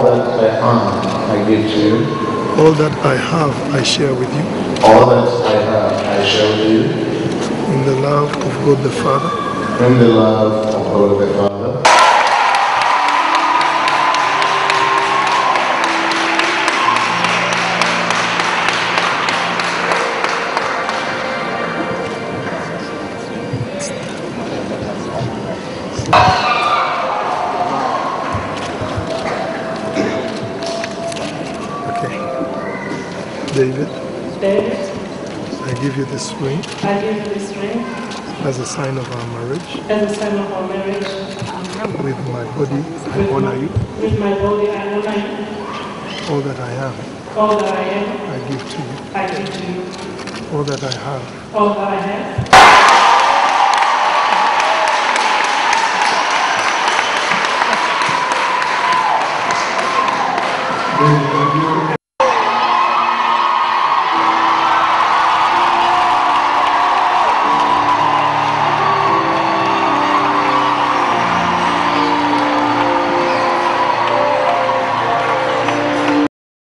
that I have, I give to you. All that I have, I share with you. All that I have, I share with you. In the love of God the Father. In the love of God the Father. Okay. David, I give you this ring I give you this ring as a sign of our marriage. as a sign of our marriage. With my body, I honor you. With my body, I honor you. All that I am, All that I am, I give to you. I give to you. All that I have, All that I have,